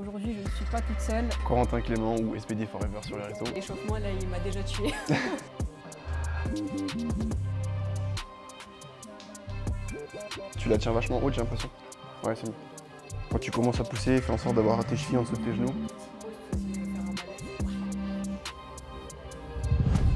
aujourd'hui je ne suis pas toute seule. Corentin Clément ou SPD Forever sur les réseaux. L'échauffement là il m'a déjà tué. Tu la tiens vachement haute, j'ai l'impression. Ouais, c'est mieux. Quand tu commences à pousser, fais en sorte d'avoir tes chevilles en dessous de tes genoux.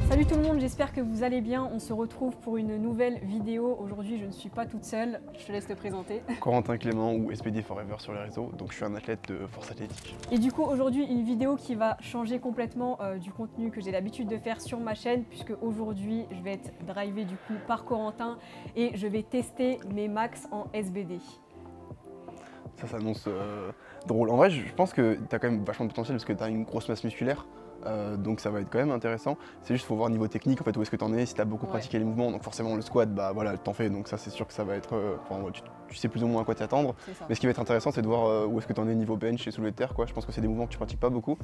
Salut tout le monde, j'espère que vous allez bien. On se retrouve pour une nouvelle vidéo. Aujourd'hui, je ne suis pas toute seule. Je te laisse te présenter. Corentin Clément ou SPD Forever sur les réseaux. Donc je suis un athlète de force athlétique. Et du coup, aujourd'hui, une vidéo qui va changer complètement du contenu que j'ai l'habitude de faire sur ma chaîne, puisque aujourd'hui, je vais être drivée du coup par Corentin et je vais tester mes max en SBD. Ça s'annonce drôle. En vrai, je pense que tu as quand même vachement de potentiel parce que tu as une grosse masse musculaire. Donc ça va être quand même intéressant. C'est juste qu'il faut voir niveau technique en fait où est-ce que tu en es, si tu as beaucoup pratiqué les mouvements. Donc forcément le squat, bah voilà, t'en fais. Donc ça c'est sûr que ça va être. Tu sais plus ou moins à quoi t'y attendre. Mais ce qui va être intéressant c'est de voir où est-ce que tu en es niveau bench et soulevé de terre quoi. Je pense que c'est des mouvements que tu pratiques pas beaucoup.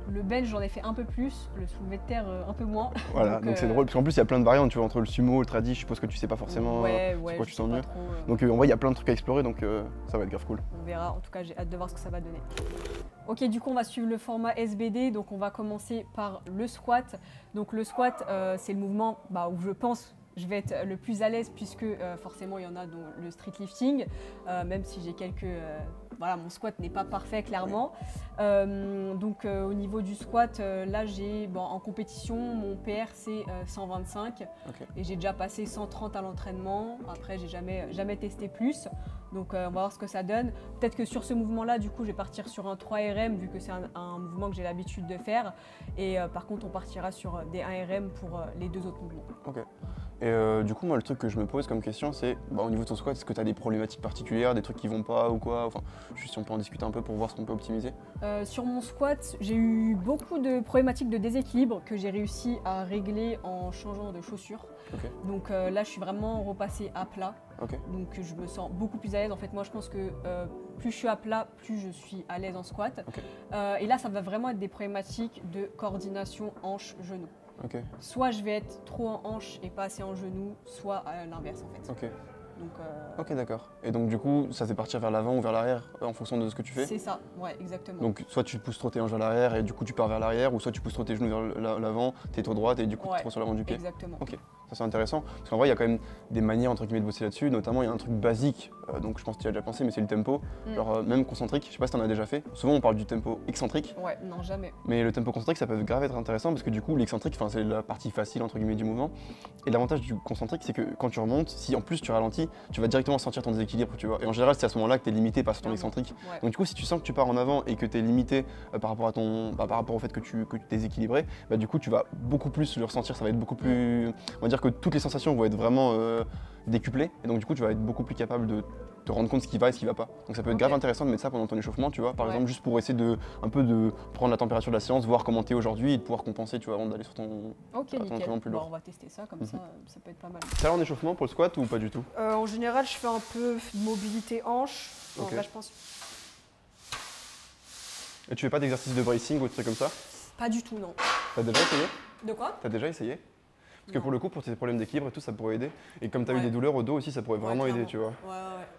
Le bench j'en ai fait un peu plus, le soulevé de terre un peu moins. Voilà, donc c'est drôle parce qu'en plus il y a plein de variantes, tu vois, entre le sumo, le tradi, je suppose que tu sais pas forcément sur quoi tu sens mieux. Donc en vrai il y a plein de trucs à explorer donc ça va être grave cool. On verra, en tout cas j'ai hâte de voir ce que ça va donner. Ok, du coup on va suivre le format SBD, donc on va commencer par le squat. Donc le squat c'est le mouvement où je pense je vais être le plus à l'aise puisque forcément il y en a dans le street lifting, même si j'ai quelques... voilà, mon squat n'est pas parfait clairement. Donc au niveau du squat, là j'ai en compétition, mon PR c'est 125 et j'ai déjà passé 130 à l'entraînement. Après j'ai jamais testé plus. Donc on va voir ce que ça donne. Peut-être que sur ce mouvement-là, du coup, je vais partir sur un 3RM vu que c'est un mouvement que j'ai l'habitude de faire. Et par contre, on partira sur des 1RM pour les deux autres mouvements. Ok. Et du coup, moi, le truc que je me pose comme question, c'est au niveau de ton squat, est-ce que tu as des problématiques particulières, des trucs qui vont pas ou quoi? Enfin, juste si on peut en discuter un peu pour voir ce qu'on peut optimiser. Sur mon squat, j'ai eu beaucoup de problématiques de déséquilibre que j'ai réussi à régler en changeant de chaussures. Donc là, je suis vraiment repassée à plat. Donc je me sens beaucoup plus à l'aise. En fait, moi, je pense que plus je suis à plat, plus je suis à l'aise en squat. Et là, ça va vraiment être des problématiques de coordination hanche-genou. Soit je vais être trop en hanche et pas assez en genou, soit à l'inverse en fait. Donc, ok, d'accord. Et donc du coup, ça c'est partir vers l'avant ou vers l'arrière en fonction de ce que tu fais? C'est ça, ouais, exactement. Donc soit tu pousses trop tes hanches vers l'arrière et du coup tu pars vers l'arrière, ou soit tu pousses trop tes genoux vers l'avant, tes toe droite et du coup tu es trop sur l'avant du pied. Exactement. Ok, ça c'est intéressant. Parce qu'en vrai, il y a quand même des manières entre guillemets de bosser là-dessus. Notamment, il y a un truc basique, donc je pense que tu as déjà pensé, mais c'est le tempo. Genre même concentrique, je sais pas si tu en as déjà fait. Souvent on parle du tempo excentrique. Ouais, non, jamais. Mais le tempo concentrique, ça peut grave être intéressant parce que du coup, l'excentrique, c'est la partie facile entre guillemets du mouvement. Et l'avantage du concentrique, c'est que quand tu remontes, si en plus tu ralentis, tu vas directement sentir ton déséquilibre, tu vois. Et en général, c'est à ce moment-là que tu es limité par ton excentrique. Donc du coup, si tu sens que tu pars en avant et que tu es limité par rapport au fait que tu es déséquilibré, du coup, tu vas beaucoup plus le ressentir. Ça va être beaucoup plus... On va dire que toutes les sensations vont être vraiment décuplées. Et donc du coup, tu vas être beaucoup plus capable de te rendre compte ce qui va et ce qui va pas. Donc ça peut être grave intéressant de mettre ça pendant ton échauffement, tu vois. Par exemple, juste pour essayer de prendre la température de la séance, voir comment tu es aujourd'hui et de pouvoir compenser, tu vois, avant d'aller sur ton entraînement plus lourd. On va tester ça, comme ça peut être pas mal. T'as en échauffement pour le squat ou pas du tout? En général, je fais un peu de mobilité hanche. Là, je pense... Et tu fais pas d'exercice de bracing ou de trucs comme ça? Pas du tout, non. T'as déjà essayé? De quoi? T'as déjà essayé? Parce que pour le coup, pour tes problèmes d'équilibre et tout, ça pourrait aider. Et comme tu as eu des douleurs au dos aussi, ça pourrait vraiment aider, tu vois.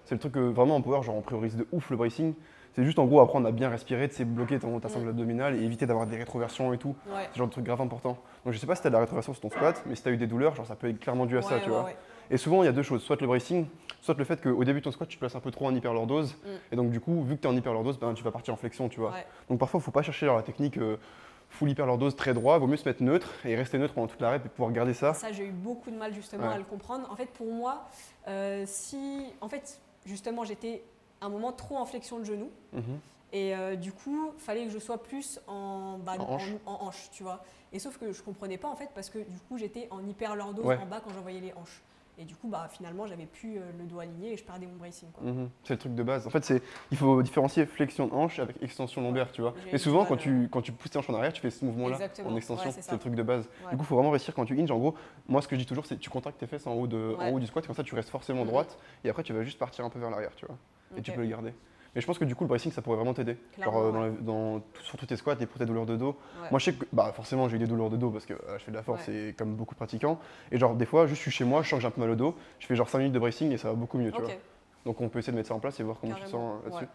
C'est le truc que vraiment en power, genre on priorise de ouf le bracing. C'est juste en gros apprendre à bien respirer, de bloquer ta sangle abdominale et éviter d'avoir des rétroversions et tout. C'est genre de truc grave important. Donc je sais pas si tu as de la rétroversion sur ton squat, mais si tu as eu des douleurs, genre ça peut être clairement dû à ça, tu vois. Et souvent il y a deux choses, soit le bracing, soit le fait qu'au début de ton squat tu te places un peu trop en hyperlordose. Et donc du coup, vu que tu es en hyperlordose, tu vas partir en flexion, tu vois. Donc parfois il faut pas chercher la technique full hyperlordose très droit, vaut mieux se mettre neutre et rester neutre pendant toute la rep et pouvoir garder ça. Ça, j'ai eu beaucoup de mal justement à le comprendre. En fait, pour moi, justement, j'étais un moment trop en flexion de genou. Et du coup, il fallait que je sois plus en hanche, tu vois. Et sauf que je comprenais pas en fait parce que du coup, j'étais en hyperlordose en bas quand j'envoyais les hanches. Et du coup, finalement, j'avais plus le dos aligné et je perdais mon bracing. C'est le truc de base. En fait, il faut différencier flexion de hanche avec extension lombaire, tu vois. Et souvent, quand tu pousses tes hanches en arrière, tu fais ce mouvement-là en extension. C'est le truc de base. Du coup, il faut vraiment réussir quand tu hinges. En gros, moi, ce que je dis toujours, c'est tu contractes tes fesses en haut du squat, comme ça, tu restes forcément droite. Et après, tu vas juste partir un peu vers l'arrière, tu vois. Et tu peux le garder. Mais je pense que du coup, le bracing, ça pourrait vraiment t'aider. Genre sur tous tes squats et pour tes douleurs de dos. Moi, je sais que forcément, j'ai eu des douleurs de dos parce que je fais de la force et comme beaucoup de pratiquants. Et genre, des fois, juste je suis chez moi, je sens que j'ai un peu mal au dos, je fais genre 5 minutes de bracing et ça va beaucoup mieux, tu vois. Donc, on peut essayer de mettre ça en place et voir comment tu te sens là-dessus.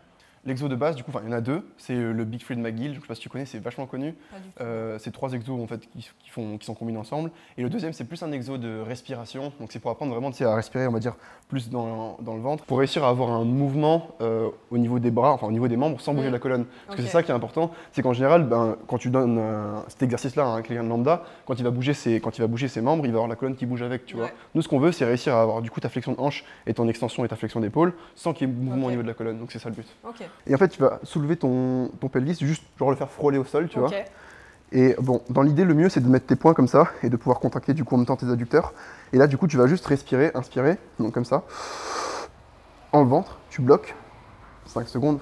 L'exo de base, du coup, il y en a deux. C'est le Big Free de McGill, je sais pas si tu connais, c'est vachement connu. Pas du tout. C'est 3 exos en fait qui sont combinés ensemble. Et le deuxième, c'est plus un exo de respiration. Donc c'est pour apprendre vraiment à respirer, on va dire, plus dans le ventre. Pour réussir à avoir un mouvement au niveau des bras, enfin au niveau des membres, sans bouger la colonne. Parce que c'est ça qui est important, c'est qu'en général, quand tu donnes cet exercice-là à un client lambda, quand il va bouger ses membres, il va avoir la colonne qui bouge avec, tu vois. Nous, ce qu'on veut, c'est réussir à avoir du coup ta flexion de hanche et ton extension et ta flexion d'épaule sans qu'il y ait mouvement au niveau de la colonne. Donc c'est ça le but. Et en fait, tu vas soulever ton pelvis, juste genre le faire frôler au sol, tu vois. Et bon, dans l'idée, le mieux, c'est de mettre tes poings comme ça et de pouvoir contracter du coup en même temps tes adducteurs. Et là, du coup, tu vas juste respirer, inspirer, donc comme ça. En le ventre, tu bloques, 5 secondes,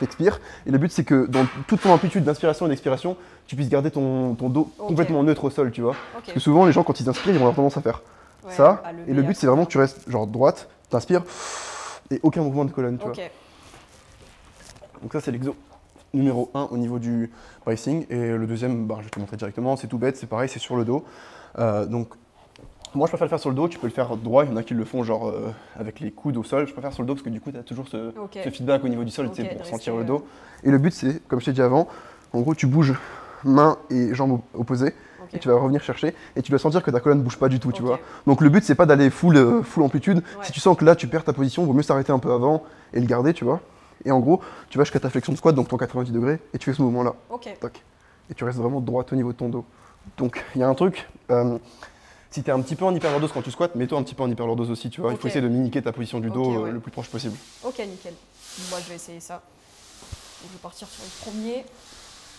t'expires. Et le but, c'est que dans toute ton amplitude d'inspiration et d'expiration, tu puisses garder ton dos complètement neutre au sol, tu vois. Parce que souvent, les gens, quand ils inspirent, ils vont avoir tendance à faire ça. Et le but, c'est vraiment que tu restes genre droite, t'inspires, et aucun mouvement de colonne, tu vois. Donc ça, c'est l'exo numéro 1 au niveau du bracing. Et le deuxième, je vais te montrer directement, c'est tout bête, c'est pareil, c'est sur le dos. Donc, moi, je préfère le faire sur le dos, tu peux le faire droit, il y en a qui le font genre avec les coudes au sol. Je préfère sur le dos parce que du coup, tu as toujours ce feedback au niveau du sol pour sentir le dos. Et le but, c'est, comme je t'ai dit avant, en gros, tu bouges mains et jambes opposées. Et tu vas revenir chercher et tu dois sentir que ta colonne ne bouge pas du tout, tu vois. Donc le but, c'est pas d'aller full amplitude. Si tu sens que là, tu perds ta position, il vaut mieux s'arrêter un peu avant et le garder, tu vois. Et en gros, tu vas jusqu'à ta flexion de squat, donc ton 90 degrés, et tu fais ce mouvement-là. Toc. Et tu restes vraiment droit au niveau de ton dos. Donc, il y a un truc, si tu es un petit peu en hyperlordose quand tu squattes, mets-toi un petit peu en hyperlordose aussi, tu vois. Il faut essayer de mimiquer ta position du dos le plus proche possible. Ok, nickel. Moi, je vais essayer ça. Donc, je vais partir sur le premier.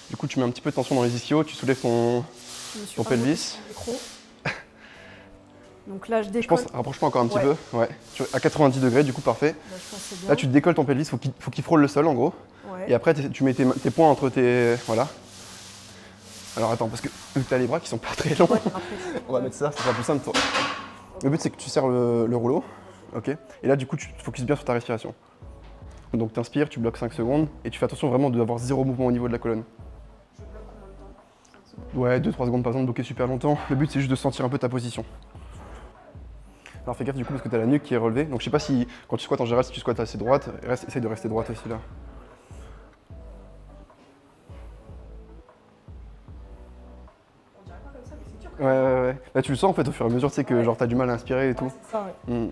Du coup, tu mets un petit peu de tension dans les ischios, tu soulèves ton pelvis. Donc là, je décolle. Je pense, rapproche-toi encore un petit peu. Ouais. À 90 degrés, du coup, parfait. Là, tu décolles ton pelvis, faut qu'il frôle le sol en gros. Et après, tu mets tes poings entre tes. Voilà. Alors attends, parce que vu que tu as les bras qui sont pas très longs, on va mettre ça sera plus simple. Le but, c'est que tu serres le rouleau. Ok. Et là, du coup, tu te focuses bien sur ta respiration. Donc, tu inspires, tu bloques 5 secondes et tu fais attention vraiment d'avoir zéro mouvement au niveau de la colonne. Je bloque combien de temps? Ouais, 2-3 secondes par exemple, bloquer super longtemps. Le but, c'est juste de sentir un peu ta position. Alors fais gaffe du coup parce que tu as la nuque qui est relevée. Donc je sais pas si quand tu squattes en général, si tu squattes assez droite, essaye de rester droite aussi là. On dirait pas comme ça, mais c'est dur. Ouais. Là tu le sens en fait au fur et à mesure, tu sais que genre t'as du mal à inspirer et tout. C'est ça, ouais.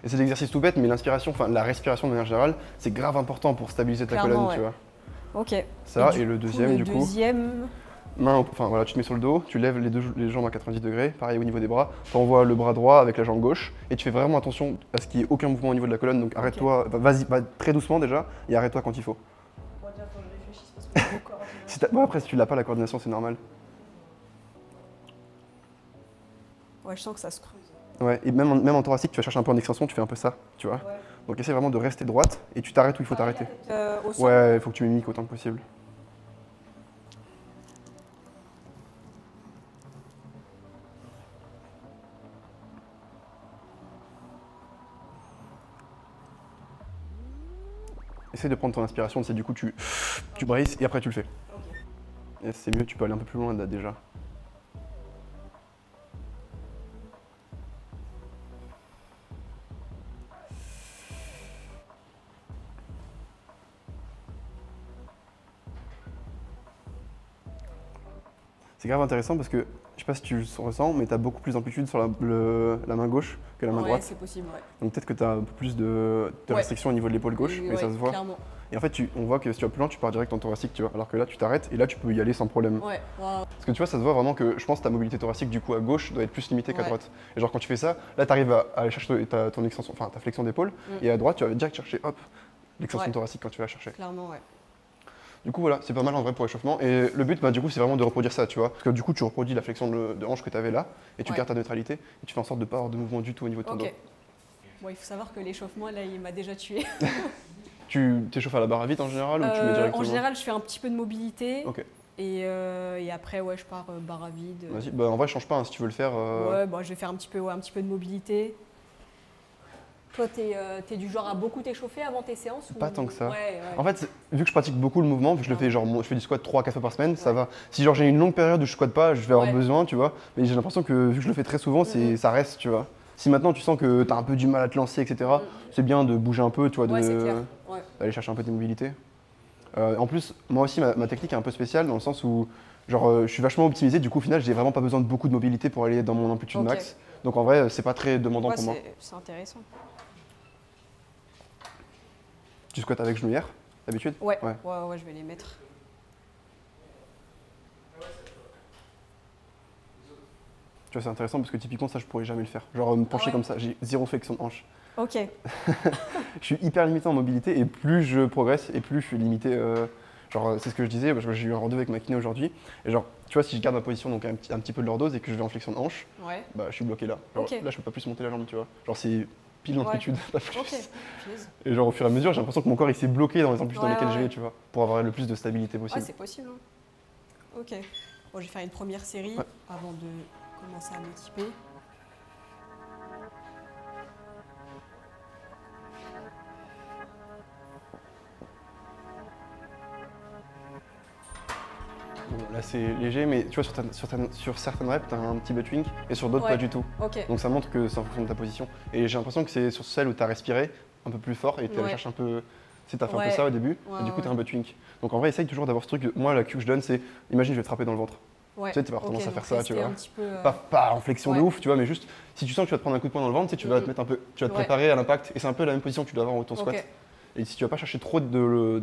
Et c'est l'exercice tout bête, mais l'inspiration, enfin la respiration de manière générale, c'est grave important pour stabiliser ta colonne, tu vois. Ok. Ça et le deuxième du coup. Deuxième. Enfin voilà, tu te mets sur le dos, tu lèves les jambes à 90 degrés, pareil au niveau des bras, tu envoies le bras droit avec la jambe gauche et tu fais vraiment attention à ce qu'il n'y ait aucun mouvement au niveau de la colonne, donc arrête-toi, vas-y, va très doucement déjà et arrête-toi quand il faut. Bon, déjà, faut que je réfléchisse parce que j'ai beaucoup coordination. Après, si tu l'as pas la coordination, c'est normal. Ouais, je sens que ça se creuse. Ouais, et même en thoracique, tu vas chercher un peu en extension, tu fais un peu ça, tu vois. Donc essaie vraiment de rester droite et tu t'arrêtes où il faut t'arrêter. Ouais, il faut que tu mimiques autant que possible. Essaye de prendre ton inspiration, c'est du coup tu braces et après tu le fais. Et c'est mieux, tu peux aller un peu plus loin là déjà. C'est grave intéressant parce que, je sais pas si tu le ressens, mais tu as beaucoup plus d'amplitude sur la main gauche que la main droite. Ouais, c'est possible, ouais. Donc peut-être que tu as un peu plus de restriction au niveau de l'épaule gauche, mais ça se voit. Clairement. Et en fait, on voit que si tu vas plus loin, tu pars direct en thoracique, tu vois. Alors que là, tu t'arrêtes et là, tu peux y aller sans problème. Ouais, wow. Parce que tu vois, ça se voit vraiment que je pense que ta mobilité thoracique, du coup, à gauche, doit être plus limitée qu'à droite. Et genre, quand tu fais ça, là, tu arrives à aller chercher ton extension, enfin ta flexion d'épaule, et à droite, tu vas direct chercher, hop, l'extension thoracique quand tu vas la chercher. Clairement, ouais. Du coup, voilà, c'est pas mal en vrai pour l'échauffement. Et le but, du coup, c'est vraiment de reproduire ça, tu vois. Parce que du coup, tu reproduis la flexion de hanche que tu avais là, et tu gardes ta neutralité, et tu fais en sorte de ne pas avoir de mouvement du tout au niveau de ton dos. Bon, il faut savoir que l'échauffement, là, il m'a déjà tué. Tu t'échauffes à la barre à vide en général ou tu mets directement? En général, je fais un petit peu de mobilité. Ok. Et après, ouais, je pars barre à vide. Vas-y, en vrai, change pas hein, si tu veux le faire. Ouais, je vais faire un petit peu de mobilité. Toi, t'es du genre à beaucoup t'échauffer avant tes séances Pas tant que ça. Ouais. En fait, vu que je pratique beaucoup le mouvement, vu que je le fais je fais du squat 3-4 fois par semaine, ça va. Si j'ai une longue période où je squatte pas, je vais avoir besoin, tu vois. Mais j'ai l'impression que vu que je le fais très souvent, ça reste, tu vois. Si maintenant tu sens que tu as un peu du mal à te lancer, etc., c'est bien de bouger un peu, tu vois, Ouais, c'est clair. Ouais. d'aller chercher un peu tes mobilités. En plus, moi aussi, ma technique est un peu spéciale dans le sens où genre, je suis vachement optimisé, du coup au final j'ai vraiment pas besoin de beaucoup de mobilité pour aller dans mon amplitude Ok. max. Donc en vrai, c'est pas très demandant Ouais, pour moi. c'est intéressant. Tu squattes avec genouillère, d'habitude? Ouais. Ouais. Ouais, je vais les mettre. Tu vois, c'est intéressant parce que typiquement ça je pourrais jamais le faire. Genre me pencher ouais comme ça, j'ai zéro flexion de hanche. Ok. Je suis hyper limité en mobilité et plus je progresse et plus je suis limité. Genre, c'est ce que je disais, parce que j'ai eu un rendez-vous avec ma kiné aujourd'hui. Et genre, tu vois, si je garde ma position donc un petit peu de lordose et que je vais en flexion de hanche, Ouais. bah je suis bloqué là. Genre, Ok. là, je peux pas plus monter la jambe, tu vois. Genre, c'est pile l'amplitude, pas plus. Ok. Punaise. Et genre, au fur et à mesure, j'ai l'impression que mon corps il s'est bloqué dans les amplitudes dans Ouais, lesquelles je ouais. vais, tu vois, pour avoir le plus de stabilité Ouais, possible. c'est possible. Hein. Ok. Bon, je vais faire une première série Ouais. avant de commencer à m'équiper. Bon, là, c'est léger, mais tu vois, sur certaines reps, t'as un petit butt wink et sur d'autres, Ouais. pas du tout. Ok. Donc ça montre que c'est en fonction de ta position. Et j'ai l'impression que c'est sur celle où tu as respiré un peu plus fort et tu Ouais. cherches un peu. Tu sais, t'as fait un peu Ouais. ça au début, Ouais, et du coup, ouais. t'as un butt wink. Donc en vrai, essaye toujours d'avoir ce truc. Moi, la cue que je donne, c'est imagine, je vais te frapper dans le ventre. Ouais. Tu sais, tu vas avoir tendance à donc faire ça, tu rester vois. un petit peu, Pas en flexion de Ouais. ouf, tu vois, mais juste si tu sens que tu vas te prendre un coup de poing dans le ventre, tu sais, tu vas te mettre un peu. Tu vas te Ouais. préparer à l'impact. Et c'est un peu la même position que tu dois avoir en haut de ton squat. Ok. Et si tu vas pas chercher trop de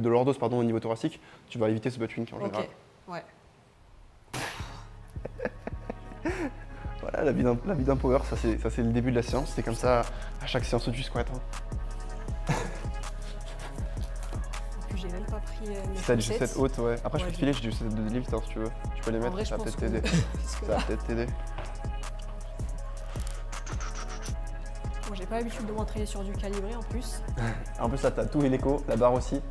lordose pardon, au niveau thoracique, tu vas éviter ce butt wink en général. Ok. Ouais. Voilà, la vie d'un power, ça c'est le début de la séance. C'est comme ça à chaque séance du squat. Hein. En plus, j'ai même pas pris mes Si t'as du chaussettes. G7 haute, ouais. Après, je Ouais, peux te filer, j'ai du G7 de lift hein, si tu veux. Tu peux les En mettre, vrai, je ça va pense peut-être que... t'aider. parce que Ça va là, peut-être t'aider. bon, j'ai pas l'habitude de m'entraîner sur du calibré en plus. En plus, là, t'as tout et l'écho, la barre aussi.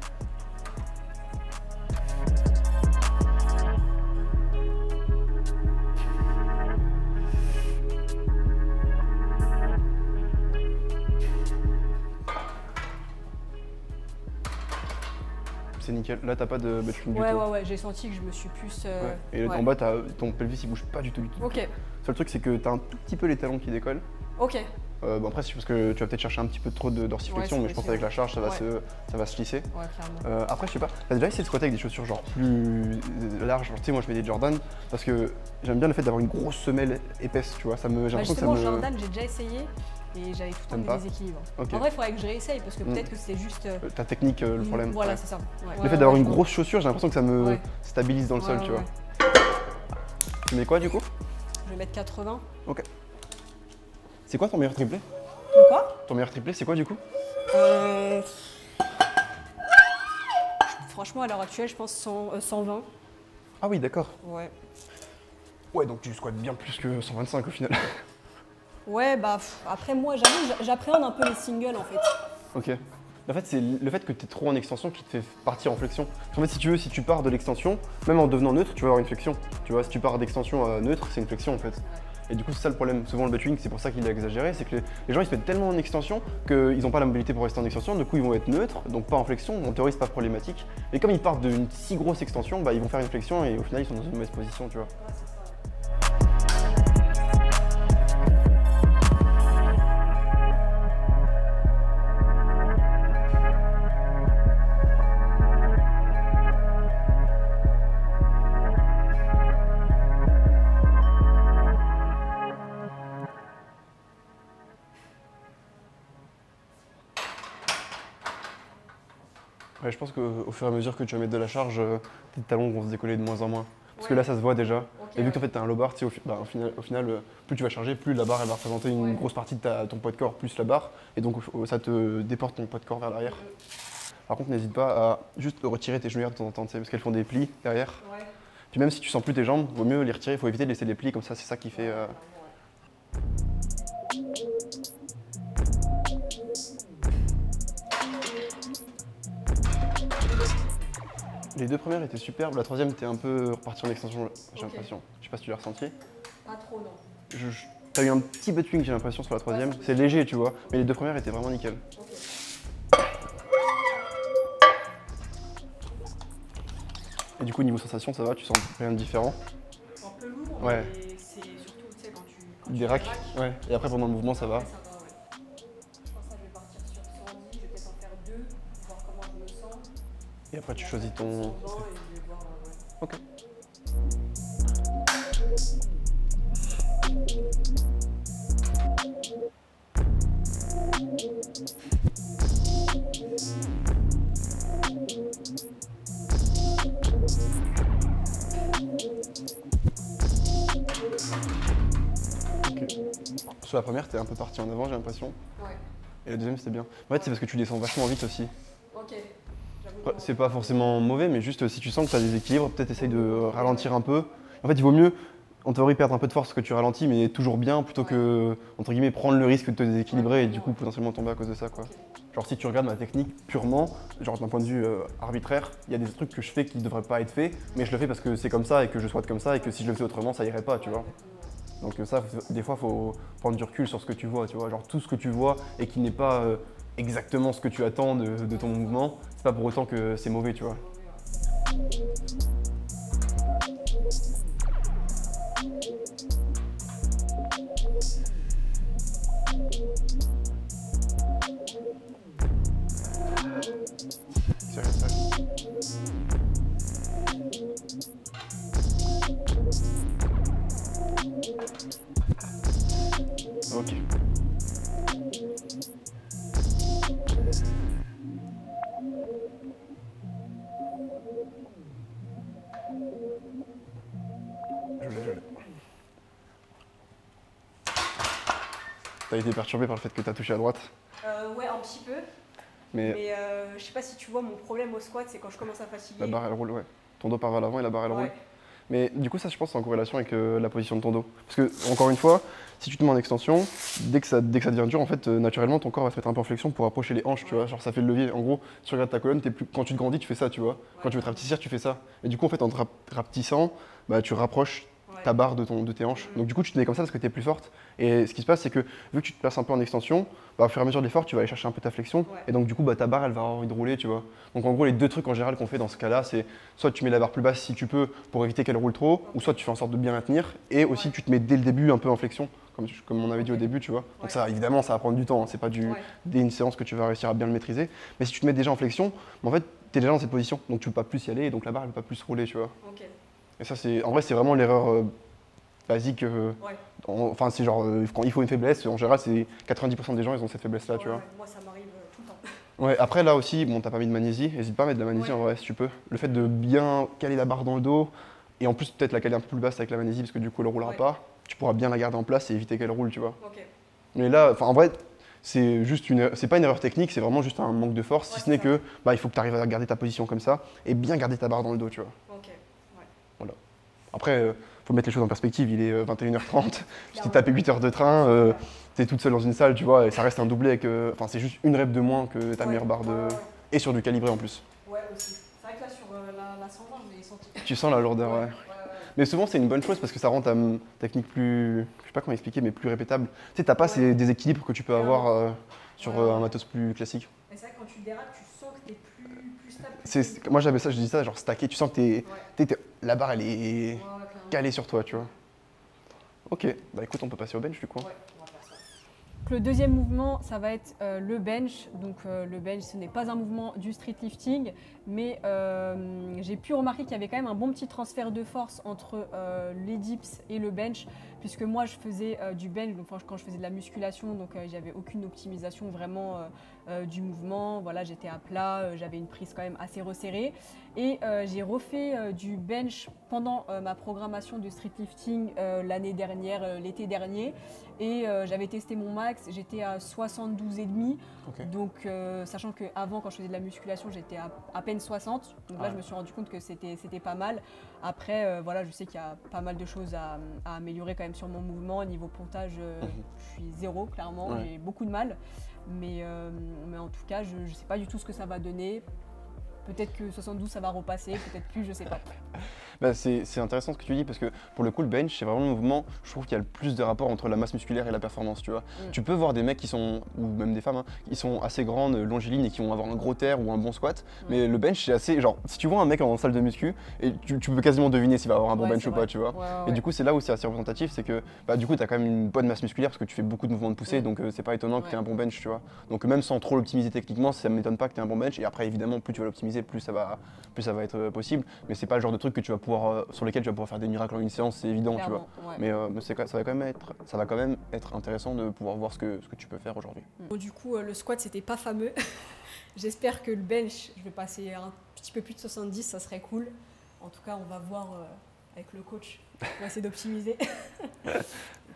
C'est nickel. Là, t'as pas de butt wink du tout. Ouais, j'ai senti que je me suis plus... Ouais. Et ouais. en bas, ton pelvis il bouge pas du tout. Ok. Seul truc, c'est que t'as un tout petit peu les talons qui décollent. Ok. Bon, après, c'est parce que tu vas peut-être chercher un petit peu trop de dorsiflexion, Ouais, mais c'est je pense possible. qu'avec la charge, ça va, Ouais. ça va se lisser. Ouais, clairement. Après, je sais pas, t'as déjà essayé de squatter avec des chaussures genre plus larges? Genre, tu sais, moi je mets des Jordan parce que j'aime bien le fait d'avoir une grosse semelle épaisse, tu vois. J'ai l'impression que ça justement, me. Jordan, j'ai déjà essayé et j'avais tout le temps T'aimes des pas déséquilibres. Ok. En vrai, il faudrait que je réessaye parce que peut-être que c'est juste... Ta technique, le problème. Voilà, Ouais. c'est ça. Ouais. Le fait d'avoir une grosse chaussure, j'ai l'impression que ça me Ouais. stabilise dans le sol, Ouais, tu ouais, vois. Tu mets quoi du coup? Je vais mettre 80. Ok. C'est quoi ton meilleur triplé? De quoi? Ton meilleur triplé, c'est quoi du coup? Franchement, à l'heure actuelle, je pense 120. Ah oui, d'accord. Ouais. Ouais, donc tu squattes bien plus que 125 au final. Ouais, bah après moi, j'avoue, j'appréhende un peu les singles en fait. Ok. En fait, c'est le fait que tu es trop en extension qui te fait partir en flexion. En fait, si tu veux, si tu pars de l'extension, même en devenant neutre, tu vas avoir une flexion. Tu vois, si tu pars d'extension à neutre, c'est une flexion en fait. Et du coup, c'est ça le problème. Souvent, le butt wink, c'est pour ça qu'il est exagéré, c'est que les gens ils se mettent tellement en extension qu'ils n'ont pas la mobilité pour rester en extension. Du coup, ils vont être neutres, donc pas en flexion. En théorie, c'est pas problématique. Et comme ils partent d'une si grosse extension, bah, ils vont faire une flexion et au final, ils sont dans une mauvaise position, tu vois. Ouais, je pense qu'au fur et à mesure que tu vas mettre de la charge, tes talons vont se décoller de moins en moins. Parce que là, ça se voit déjà. Et vu qu'en fait, tu as un low bar, tu sais, au final, plus tu vas charger, plus la barre elle va représenter une grosse partie de ton poids de corps plus la barre. Et donc, ça te déporte ton poids de corps vers l'arrière. Par contre, n'hésite pas à juste retirer tes genouillères de temps en temps, tu sais, parce qu'elles font des plis derrière. Ouais. Puis même si tu sens plus tes jambes, vaut mieux les retirer. Il faut éviter de laisser des plis comme ça, c'est ça qui fait. Les deux premières étaient superbes, la troisième était un peu repartie en extension, j'ai l'impression. Je sais pas si tu l'as ressenti. Pas trop, non. T'as eu un petit butt wink, j'ai l'impression, sur la troisième. C'est léger, tu vois, mais les deux premières étaient vraiment nickel. Et du coup, niveau sensation, ça va, tu sens rien de différent? Un peu lourd, Ouais. mais c'est surtout, tu sais, quand Des racks. Ouais. Et après pendant le mouvement ça va. Après, ça va, ouais. Je pense que je vais partir sur 110, je vais peut-être en faire 2, voir comment je me sens. Et après tu choisis ton. 120 et je vais voir, ouais. Ok. Sur la première, t'es un peu parti en avant, j'ai l'impression. Ouais. Et la deuxième, c'était bien. En fait, c'est parce que tu descends vachement vite aussi. Ok. Après, c'est pas forcément mauvais, mais juste si tu sens que tu as des équilibres, peut-être essaye de ralentir un peu. En fait, il vaut mieux, en théorie, perdre un peu de force que tu ralentis, mais toujours bien, plutôt que, entre guillemets, prendre le risque de te déséquilibrer et du coup potentiellement tomber à cause de ça, quoi. Genre, si tu regardes ma technique purement, genre d'un point de vue arbitraire, il y a des trucs que je fais qui ne devraient pas être faits, mais je le fais parce que c'est comme ça et que je souhaite comme ça et que si je le faisais autrement, ça irait pas, tu vois. Donc ça, des fois, il faut prendre du recul sur ce que tu vois, tu vois. Genre tout ce que tu vois et qui n'est pas exactement ce que tu attends de ton mouvement, c'est pas pour autant que c'est mauvais, tu vois. Sérieux, sérieux. Ok. Je l'ai. T'as été perturbé par le fait que t'as touché à droite, Ouais, un petit peu. mais Mais je sais pas si tu vois, mon problème au squat, c'est quand je commence à fatiguer. la barre elle roule, ouais. Ton dos part vers l'avant et la barre elle roule. Ouais. Mais du coup, ça, je pense, c'est en corrélation avec la position de ton dos. Parce que, encore une fois, si tu te mets en extension, dès que ça devient dur, en fait, naturellement, ton corps va se mettre un peu en flexion pour approcher les hanches, tu vois. Genre, ça fait le levier. En gros, si tu regardes ta colonne, quand tu te grandis, tu fais ça, tu vois. Quand tu veux te rapetissir, tu fais ça. Et du coup, en fait, en te rapetissant, bah, tu rapproches ta barre de tes hanches. Donc, du coup, tu te mets comme ça parce que tu es plus forte. Et ce qui se passe, c'est que vu que tu te passes un peu en extension, bah, au fur et à mesure de l'effort, tu vas aller chercher un peu ta flexion. Ouais. Et donc, du coup, bah, ta barre, elle va avoir envie de rouler, tu vois. Donc, en gros, les deux trucs en général qu'on fait dans ce cas-là, c'est soit tu mets la barre plus basse si tu peux pour éviter qu'elle roule trop, ou soit tu fais en sorte de bien la tenir. Et aussi, tu te mets dès le début un peu en flexion, comme on avait dit au début, tu vois. Donc, ça, évidemment, ça va prendre du temps. Hein. C'est pas dès une séance que tu vas réussir à bien le maîtriser. Mais si tu te mets déjà en flexion, en fait, tu es déjà dans cette position. Donc, tu peux pas plus y aller. Et donc, la barre, elle peut pas plus rouler, tu vois. Ok. Et ça, en vrai, c'est vraiment l'erreur basique. Ouais. Enfin, c'est genre, quand il faut une faiblesse, en général, c'est 90% des gens, ils ont cette faiblesse-là, tu Ouais, vois. moi, ça m'arrive tout le temps. Ouais, après, là aussi, bon, t'as pas mis de magnésie, n'hésite pas à mettre de la magnésie Ouais. en vrai, si tu peux. Le fait de bien caler la barre dans le dos, et en plus, peut-être la caler un peu plus basse avec la magnésie, parce que du coup, elle roulera Ouais. pas, tu pourras bien la garder en place et éviter qu'elle roule, tu vois. Ok. Mais là, enfin, en vrai, c'est pas une erreur technique, c'est vraiment juste un manque de force, Ouais, si ce n'est c'est ça. que, bah, il faut que tu arrives à garder ta position comme ça, et bien garder ta barre dans le dos, tu vois. Ok. Ouais. Après, faut mettre les choses en perspective, il est 21h30, tu t'es Clairement. tapé 8 heures de train, t'es toute seule dans une salle, tu vois, et ça reste un doublé avec. Enfin, c'est juste une rep de moins que ta Ouais. meilleure barre de. Ouais, ouais. Et sur du calibré en plus. Ouais, aussi. C'est vrai que là, sur la 120, je l'ai senti. Tu sens la lourdeur, ouais. Ouais. Mais souvent, c'est une bonne chose parce que ça rend ta technique plus. Je sais pas comment expliquer, mais plus répétable. Tu sais, t'as pas Ouais. ces déséquilibres que tu peux avoir sur Ouais. un matos plus classique. Mais c'est vrai que quand tu dérapes, tu sens que t'es plus stable. Moi, j'avais ça, je dis ça, genre stacké, tu sens que Ouais. la barre, elle est Ouais, clairement. calée sur toi, tu vois. Ok, bah écoute, on peut passer au bench du coup. Ouais, on va faire ça. Le deuxième mouvement, ça va être le bench. Donc le bench, ce n'est pas un mouvement du street lifting, mais j'ai pu remarquer qu'il y avait quand même un bon petit transfert de force entre les dips et le bench, puisque moi je faisais du bench, donc quand je faisais de la musculation, donc j'avais aucune optimisation vraiment du mouvement. Voilà, j'étais à plat, j'avais une prise quand même assez resserrée, et j'ai refait du bench pendant ma programmation de street lifting l'année dernière, l'été dernier. Et j'avais testé mon max, j'étais à 72,5. Ok. Donc, sachant qu'avant, quand je faisais de la musculation, j'étais à peine 60. Donc là, je me suis rendu compte que c'était pas mal. Après, voilà, je sais qu'il y a pas mal de choses à améliorer quand même sur mon mouvement. Niveau pontage, je suis zéro, clairement. Ouais. J'ai beaucoup de mal. Mais en tout cas, je ne sais pas du tout ce que ça va donner. Peut-être que 72, ça va repasser, peut-être plus, je sais pas. Bah, c'est intéressant ce que tu dis parce que pour le coup, le bench, c'est vraiment le mouvement, je trouve qu'il y a le plus de rapport entre la masse musculaire et la performance, tu vois. Tu peux voir des mecs qui sont, ou même des femmes, hein, qui sont assez grandes, longilines et qui vont avoir un gros terre ou un bon squat, mais le bench, c'est assez, genre, si tu vois un mec en salle de muscu, et tu peux quasiment deviner s'il va avoir un bon bench ou pas, tu vois. Et du coup, c'est là où c'est assez représentatif, c'est que bah, du coup, tu as quand même une bonne masse musculaire parce que tu fais beaucoup de mouvements de poussée, donc c'est pas étonnant que tu aies un bon bench, tu vois. Donc même sans trop l'optimiser techniquement, ça m'étonne pas que tu aies un bon bench, et après, évidemment, plus tu vas l'optimiser, plus ça va être possible, mais c'est pas le genre de truc que tu vas pouvoir, sur lequel tu vas pouvoir faire des miracles en une séance, c'est évident, Clairement, tu vois. ouais. Mais ça va quand même être intéressant de pouvoir voir ce que tu peux faire aujourd'hui. Bon, du coup, le squat, c'était pas fameux. J'espère que le bench, je vais passer un petit peu plus de 70, ça serait cool. En tout cas, on va voir avec le coach. On va essayer d'optimiser. Et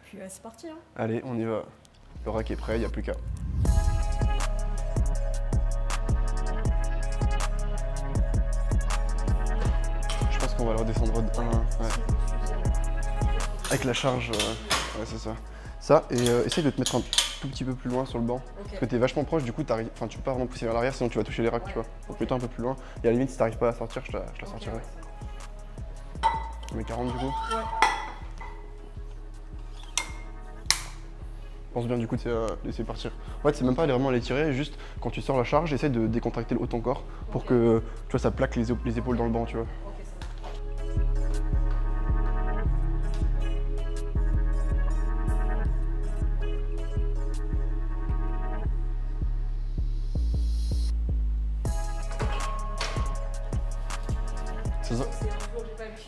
puis, c'est parti. Hein. Allez, on y va. Le rack est prêt, il n'y a plus qu'à. Je pense qu'on va le redescendre de 1. Ouais. Avec la charge, ouais, c'est ça. Ça, et essaye de te mettre un tout petit peu plus loin sur le banc. Parce que tu es vachement proche, du coup, tu peux pas vraiment pousser vers l'arrière, sinon tu vas toucher les racks, tu vois. Donc plutôt un peu plus loin. Et à la limite, si t'arrives pas à la sortir, je la sortirai. Tu mets 40 du coup. Ouais. Pense bien du coup de laisser partir. En fait, c'est même pas vraiment les tirer, juste quand tu sors la charge, essaie de décontracter le haut de ton corps pour que tu vois, ça plaque les épaules dans le banc, tu vois.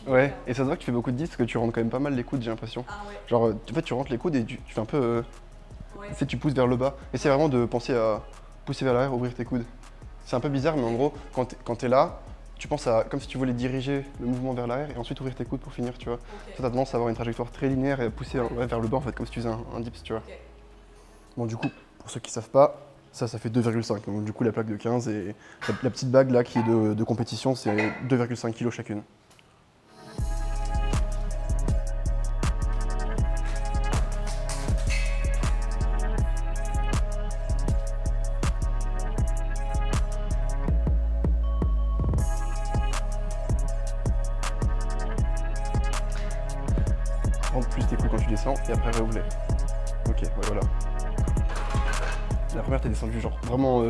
Ouais, et ça se voit que tu fais beaucoup de dips parce que tu rentres quand même pas mal les coudes, j'ai l'impression. Ah ouais. Genre, en fait, tu rentres les coudes et tu fais un peu. Tu sais, tu pousses vers le bas. Essaie vraiment de penser à pousser vers l'arrière, ouvrir tes coudes. C'est un peu bizarre, mais en gros, quand t'es là, tu penses à comme si tu voulais diriger le mouvement vers l'arrière et ensuite ouvrir tes coudes pour finir, tu vois. Ça, t'as tendance à avoir une trajectoire très linéaire et à pousser vers le bas, en fait, comme si tu faisais un dips, tu vois. Bon, du coup, pour ceux qui savent pas, ça fait 2,5. Donc, du coup, la plaque de 15 et la petite bague là qui est de compétition, c'est 2,5 kg chacune. Rentre plus tes coudes quand tu descends et après réouvre-les. Ok, ouais, voilà. La première, t'es descendu genre vraiment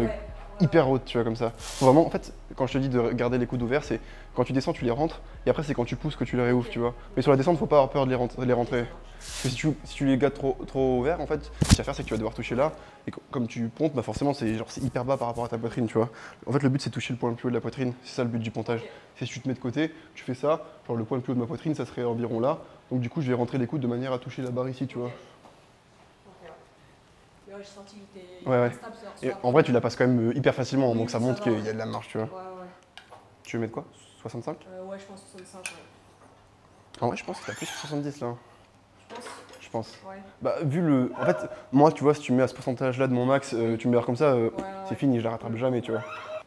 hyper haute, tu vois, comme ça. Faut vraiment, en fait, quand je te dis de garder les coudes ouverts, c'est quand tu descends, tu les rentres, et après, c'est quand tu pousses que tu les réouvres, tu vois. Mais sur la descente, faut pas avoir peur de les rentrer. Parce que si tu les gardes trop ouverts, en fait, ce qu'il y a à faire, c'est que tu vas devoir toucher là, et comme tu pontes, bah forcément, c'est hyper bas par rapport à ta poitrine, tu vois. En fait, le but, c'est de toucher le point le plus haut de la poitrine, c'est ça le but du pontage. C'est si tu te mets de côté, tu fais ça, genre le point le plus haut de ma poitrine, ça serait environ là, donc du coup, je vais rentrer les coudes de manière à toucher la barre ici, tu vois. J'ai senti que t'es Ouais. stable, Et en vrai, tu la passes quand même hyper facilement, donc ça montre va. qu'il y a de la marge, tu vois. Ouais. Tu veux mettre quoi 65 Ouais, je pense 65. Ouais. En vrai, je pense que t'as plus sur 70 là. Je pense. Je pense. Ouais. Bah, vu le. En fait, moi, tu vois, si tu me mets à ce pourcentage là de mon max, tu me mets comme ça, c'est fini, je la rattrape jamais, tu vois.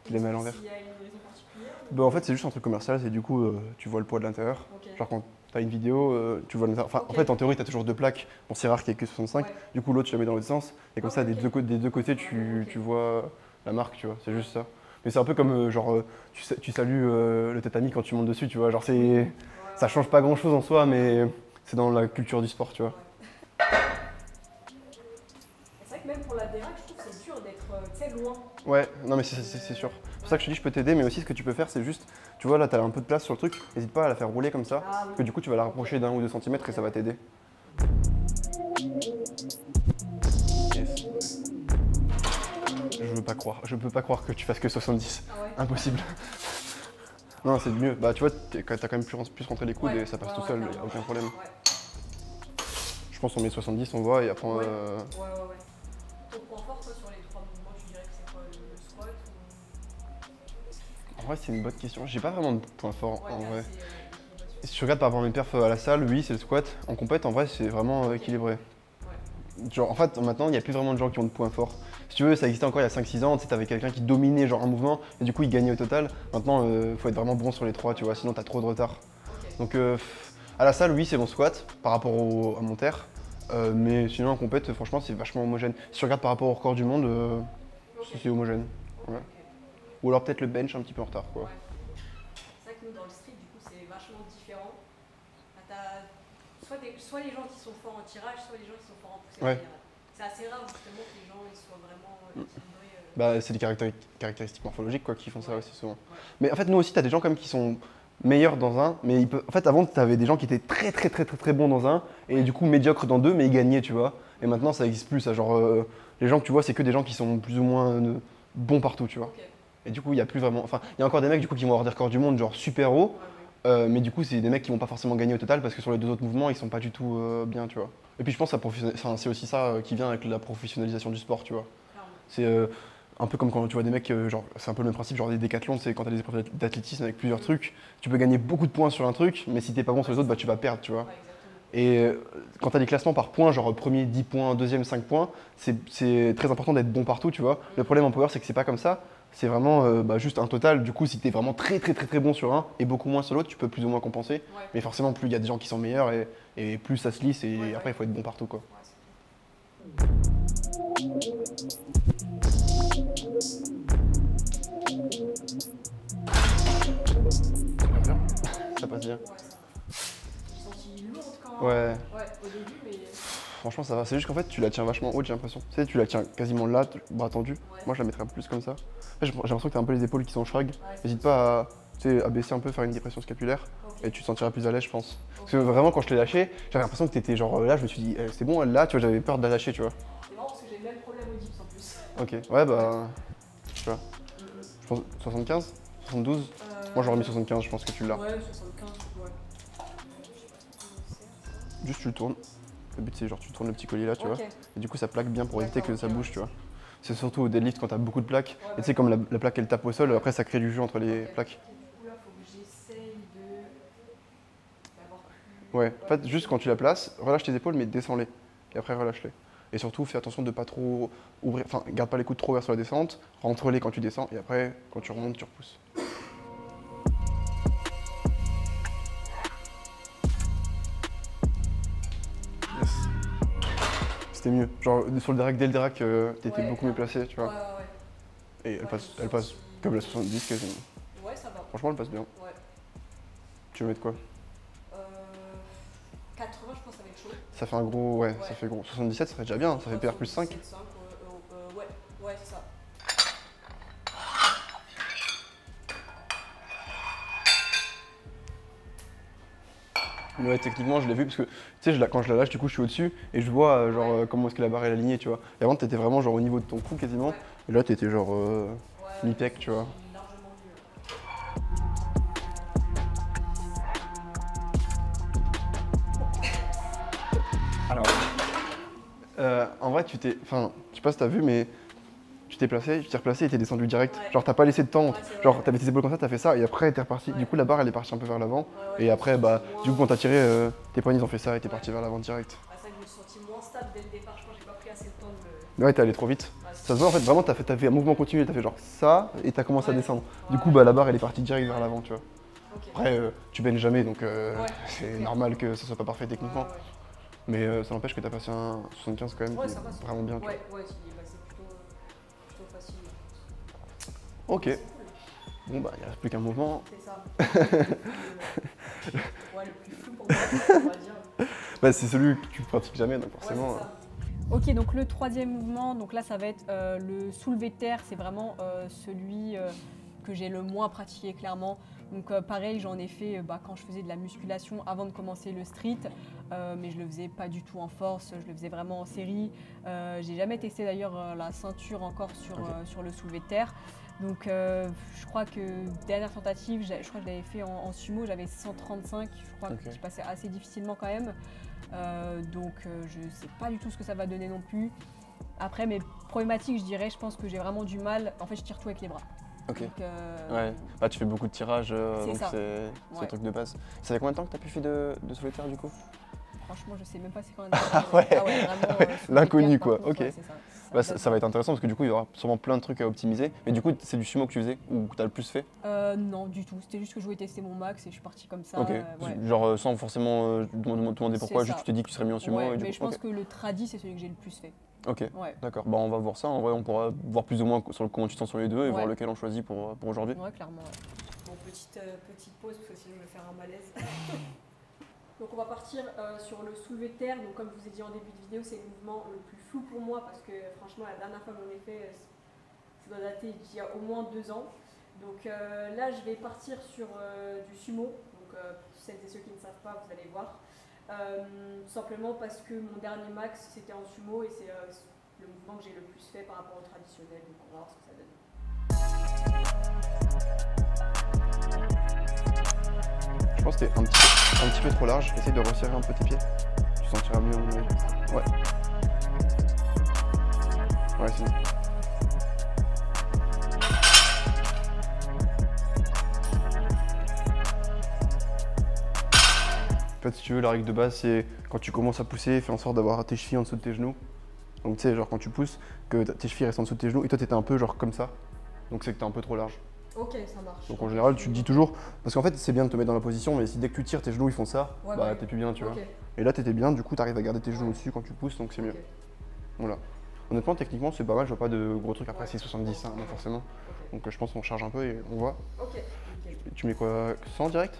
Je les mets à l'envers. S'il y a une raison particulière Bah, en fait, c'est juste un truc commercial, c'est du coup, tu vois le poids de l'intérieur. Genre, quand t'as une vidéo, tu vois l'intérieur. Enfin, en fait, en théorie, t'as toujours deux plaques. Bon, c'est rare qu'il y ait que 65. Du coup, l'autre, tu la mets dans l'autre sens. Et comme ça, des deux côtés, tu vois la marque, tu vois. C'est juste ça. Mais c'est un peu comme, genre, tu salues le tatami quand tu montes dessus, tu vois. Genre, ça change pas grand chose en soi, mais c'est dans la culture du sport, tu vois. C'est vrai que même pour la déraque, je trouve que c'est dur d'être loin. Ouais, non, mais c'est sûr. C'est pour ça que je te dis, je peux t'aider, mais aussi ce que tu peux faire, c'est juste, tu vois, là, t'as un peu de place sur le truc, n'hésite pas à la faire rouler comme ça, parce que du coup, tu vas la rapprocher d'1 ou 2 centimètres et ça va t'aider. Yes. Je peux pas croire que tu fasses que 70. Ah ouais. Impossible. Non, c'est mieux. Bah, tu vois, t'as quand même plus rentré les coudes et ça passe tout seul, y a aucun problème. Je pense qu'on met 70, on voit, et après. Ouais. Ton point fort, toi, sur les 3 mouvements, tu dirais que c'est quoi, le squat ou... En vrai, c'est une bonne question. J'ai pas vraiment de point fort en vrai. Si tu regardes par rapport à mes perfs à la salle, oui, c'est le squat. En compète, en vrai, c'est vraiment équilibré. Genre, en fait, maintenant, il n'y a plus vraiment de gens qui ont de points forts. Si tu veux, ça existait encore il y a 5-6 ans, tu sais, t'avais quelqu'un qui dominait genre un mouvement et du coup il gagnait au total. Maintenant, faut être vraiment bon sur les 3, tu vois, sinon t'as trop de retard. Donc, à la salle, oui, c'est mon squat par rapport à mon terre. Mais sinon, en compète, franchement, c'est vachement homogène. Si tu regardes par rapport au record du monde, c'est homogène. Ouais. Ou alors peut-être le bench un petit peu en retard, quoi. C'est vrai que nous, dans le street, du coup, c'est vachement différent. Bah, t'as soit les gens qui sont forts en tirage, soit les gens qui sont forts en poussée. Ouais. C'est assez rare, justement, que les gens ils soient vraiment équilibrés. Bah, c'est des caractéristiques morphologiques quoi, qui font ça Ouais. aussi souvent. Ouais. Mais en fait, nous aussi, tu as des gens quand même qui sont meilleurs dans un, mais en fait, avant, tu avais des gens qui étaient très bons dans un, et du coup médiocres dans deux, mais ils gagnaient, tu vois. Et maintenant, ça existe plus, ça. Genre, les gens que tu vois, c'est que des gens qui sont plus ou moins bons partout, tu vois. Ok. Et du coup, il y a plus vraiment. Enfin, il y a encore des mecs du coup qui vont avoir des records du monde, genre super haut, mais du coup, c'est des mecs qui vont pas forcément gagner au total parce que sur les deux autres mouvements, ils sont pas du tout bien, tu vois. Et puis, je pense que c'est aussi ça qui vient avec la professionnalisation du sport, tu vois. Clairement. C'est un peu comme quand tu vois des mecs, genre, c'est un peu le même principe, genre des décathlons, c'est quand tu as des épreuves d'athlétisme avec plusieurs trucs, tu peux gagner beaucoup de points sur un truc, mais si t'es pas bon sur les autres, bah tu vas perdre, tu vois. Ouais, exactement. Et quand tu as des classements par points, genre premier 10 points, deuxième 5 points, c'est très important d'être bon partout, tu vois. Le problème en power, c'est que c'est pas comme ça, c'est vraiment juste un total. Du coup, si tu es vraiment très bon sur un et beaucoup moins sur l'autre, tu peux plus ou moins compenser. Ouais. Mais forcément, plus il y a des gens qui sont meilleurs et plus ça se lisse, et Ouais, après, il faut être bon partout, quoi. Ouais, c'est cool. Bien. Ça passe bien. Ouais, ça. J'ai senti lourde quand même. Ouais. Ouais, au début, mais. Franchement, ça va. C'est juste qu'en fait, tu la tiens vachement haute, j'ai l'impression. Tu sais, tu la tiens quasiment là, bras tendu. Ouais. Moi, je la mettrais un peu plus comme ça. J'ai l'impression que tu as un peu les épaules qui sont shrug. Ouais, N'hésite pas à, tu sais, à baisser un peu, faire une dépression scapulaire. Ok. Et tu te sentiras plus à l'aise, je pense. Ok. Parce que vraiment, quand je l'ai lâché, j'avais l'impression que tu étais genre là, je me suis dit, c'est bon, là, tu vois, j'avais peur de la lâcher, tu vois. C'est marrant parce que j'ai le même problème au dips en plus. Ok, ouais, bah. Tu vois. Je pense 75 72 Moi, j'aurais mis 75, je pense que tu l'as. Ouais, 75, ouais. Juste, tu le tournes. Le but, c'est genre, tu tournes le petit collier là, tu vois. Ok. Et du coup, ça plaque bien pour éviter que ça ok, bouge, ouais. tu vois. C'est surtout au deadlift quand t'as beaucoup de plaques. Ouais, Et tu sais, comme la plaque elle tape au sol, après ça crée du jeu entre les Ok. plaques. Ok, du coup, là, faut que j'essaye d'avoir plus. Ouais, en fait, juste quand tu la places, relâche tes épaules, mais descends-les. Et après, relâche-les. Et surtout, fais attention de ne pas trop ouvrir, enfin, garde pas les coudes trop ouverts sur la descente, rentre-les quand tu descends, et après, quand tu remontes, tu repousses. Yes. C'était mieux. Genre, sur le Dirac, dès le Dirac, t'étais Ouais, beaucoup mieux clairement. placé, tu Ouais, vois. ouais, Et Ouais, elle passe comme la 70 quasiment. ouais. Ouais, ça va. Franchement, elle passe bien. Ouais. Tu veux mettre quoi? 80, je pense, ça va être chaud. Ça fait un gros, ouais, Ouais. ça fait gros. 77, ça serait déjà bien, ça fait PR plus 5. 5, ouais, ouais, c'est ça. Mais ouais, techniquement, je l'ai vu parce que, tu sais, quand je la lâche, du coup, je suis au-dessus et je vois, genre, comment est-ce que la barre est alignée, tu vois. Et avant, t'étais vraiment, genre, au niveau de ton cou quasiment. Ouais. Et là, t'étais, genre, Ouais, mi-pec, tu vois. c'est largement mieux. Alors, en vrai, enfin, je sais pas si t'as vu, mais tu t'es placé, tu t'es replacé et t'es descendu direct. Ouais. Genre, t'as pas laissé de temps. Ouais, c'est vrai. Genre, t'avais tes épaules comme ça, t'as fait ça et après, t'es reparti. Ouais. Du coup, la barre, elle est partie un peu vers l'avant. Ouais, Et après, bah, moins- du coup, quand t'as tiré, tes poignets, ils ont fait ça et t'es parti vers l'avant direct. Ah, ça, je me suis senti moins stable dès le départ. Je pense que j'ai pas pris assez de temps de me. Ouais, t'es allé trop vite. Ouais, Ça se voit, en fait, vraiment, t'as fait un mouvement continu, t'as fait genre ça et t'as commencé à Ouais. descendre. Du Ouais. coup, bah, la barre, elle est partie direct vers l'avant, tu vois. Ok. Après, tu baignes jamais, donc Ouais. c'est normal que ça soit pas parfait techniquement. Ouais, Mais ça n'empêche que t'as passé un 75 quand même, ouais. qui Ouais, ça va. est vraiment bien. Tu vois. Ouais, c'est plutôt facile. Ok, C'est cool. bon bah il reste plus qu'un mouvement. C'est ça. Ouais, le plus flou pour moi, on va dire. Bah c'est celui que tu pratiques jamais, donc forcément. Ouais, c'est ça. Ok, donc le troisième mouvement, donc là ça va être le soulevé de terre, c'est vraiment celui que j'ai le moins pratiqué clairement. Donc pareil, j'en ai fait quand je faisais de la musculation avant de commencer le street, mais je le faisais pas du tout en force, je le faisais vraiment en série. J'ai jamais testé d'ailleurs la ceinture encore sur le soulevé de terre. Donc je crois que dernière tentative, je crois que je l'avais fait en sumo, j'avais 135, je crois que je passais assez difficilement quand même. Donc je sais pas du tout ce que ça va donner non plus. Après mes problématiques, je dirais, je pense que j'ai vraiment du mal. En fait, je tire tout avec les bras. Ok. Donc, Ouais, bah tu fais beaucoup de tirages, donc ça. c'est Ouais. le truc de base. Ça fait combien de temps que t'as plus fait de soulevé de terre du coup? Franchement, je sais même pas c'est quand même. Ouais. Vraiment. L'inconnu, quoi. Ok. Ouais, c'est ça. Bah, ça va être intéressant parce que du coup il y aura sûrement plein de trucs à optimiser. Mais du coup c'est du sumo que tu faisais ou que t'as le plus fait? Non, du tout. C'était juste que je voulais tester mon max et je suis partie comme ça. Ok, Ouais. genre sans forcément demander pourquoi, C'est juste ça. tu t'es dit que tu serais mis en sumo Ouais, et du mais coup, je pense ok. que le tradi, c'est celui que j'ai le plus fait. Ok, Ouais. d'accord. Bah on va voir ça, en vrai on pourra voir plus ou moins sur comment tu te sens sur les deux et Ouais. voir lequel on choisit pour aujourd'hui. Ouais, clairement. Ouais. On peut petite pause parce que sinon je vais faire un malaise. Donc on va partir sur le soulevé de terre. Donc comme je vous ai dit en début de vidéo, c'est le mouvement le plus flou pour moi parce que franchement la dernière fois que j'en ai fait, ça doit dater d'il y a au moins 2 ans. Donc là je vais partir sur du sumo. Donc pour celles et ceux qui ne savent pas, vous allez voir. Tout simplement parce que mon dernier max c'était en sumo et c'est le mouvement que j'ai le plus fait par rapport au traditionnel. Donc on va voir ce que ça donne. Je pense que t'es un petit peu trop large. Essaye de resserrer un peu tes pieds. Tu sentiras mieux. Ouais. Ouais, c'est bon. En fait, si tu veux, la règle de base, c'est quand tu commences à pousser, fais en sorte d'avoir tes chevilles en dessous de tes genoux. Donc, tu sais, genre quand tu pousses, que tes chevilles restent en dessous de tes genoux et toi, t'étais un peu genre comme ça. Donc, c'est que t'es un peu trop large. Ok, ça marche. Donc, en général, tu te dis toujours. Parce qu'en fait, c'est bien de te mettre dans la position, mais si dès que tu tires, tes genoux ils font ça, Ouais, bah ouais. t'es plus bien, tu vois. Ok. Et là, t'étais bien, du coup, t'arrives à garder tes genoux Ouais. au-dessus quand tu pousses, donc c'est mieux. Ok. Voilà. Honnêtement, techniquement, c'est pas mal, je vois pas de gros trucs. Après, Ouais. c'est 70, hein, forcément. Ok. Donc, je pense qu'on charge un peu et on voit. Ok. Nickel. Tu mets quoi 100 direct?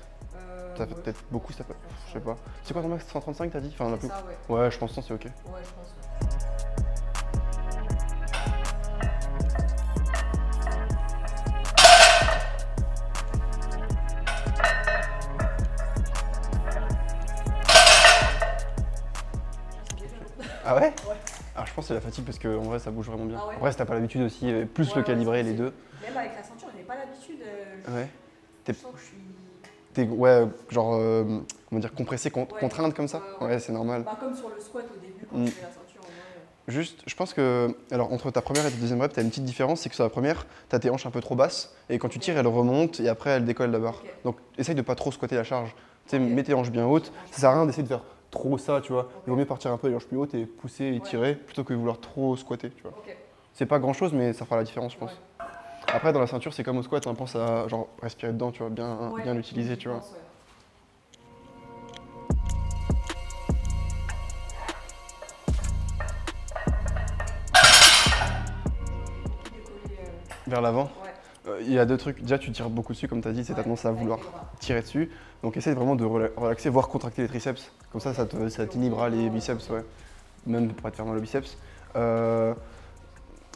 Ça fait Ouais. peut-être beaucoup, ça peut. Je sais pas. C'est quoi ton max 135 t'as dit? Enfin, on a C'est plus. ça, ouais. Ouais, je pense que c'est ok. Ouais, je pense. Ouais. Ah ouais? Ouais. Alors je pense que c'est la fatigue parce qu'en vrai ça bouge vraiment bien. Ah ouais? Après si t'as pas l'habitude aussi, plus Ouais, le ouais, calibrer c'est les deux. possible. Même avec la ceinture, j'avais pas l'habitude. Ouais. Je sens que je suis. T'es ouais, genre comment dire compressé, Ouais. contrainte comme ça? Ouais. Ouais, c'est normal. Bah, comme sur le squat au début, quand Mm. tu fais la ceinture, en vrai. Juste, je pense que alors entre ta première et ta deuxième rep, t'as une petite différence, c'est que sur la première, t'as tes hanches un peu trop basses et quand tu tires, elles remontent et après elles décollent d'abord. Ok. Donc essaye de pas trop squatter la charge. Tu sais, Ok. mets tes hanches bien hautes. Ça sert à rien d'essayer de faire trop ça, tu vois. Ok. Il vaut mieux partir un peu les hanches plus hautes et pousser et Ouais. tirer plutôt que vouloir trop squatter, tu vois. Ok. C'est pas grand chose, mais ça fera la différence, je pense. Ouais. Après, dans la ceinture, c'est comme au squat, hein, pense à genre respirer dedans, tu vois, Ouais. bien l'utiliser, tu Je vois. pense, ouais. Décoller, Vers l'avant. ouais. Il y a deux trucs. Déjà, tu tires beaucoup dessus, comme tu as dit, c'est ta Ouais, tendance à avec vouloir les bras. tirer dessus. Donc, essaye vraiment de relaxer, voire contracter les triceps. Comme ça t'inhibera les biceps, ouais. Même pour pas te faire mal aux biceps.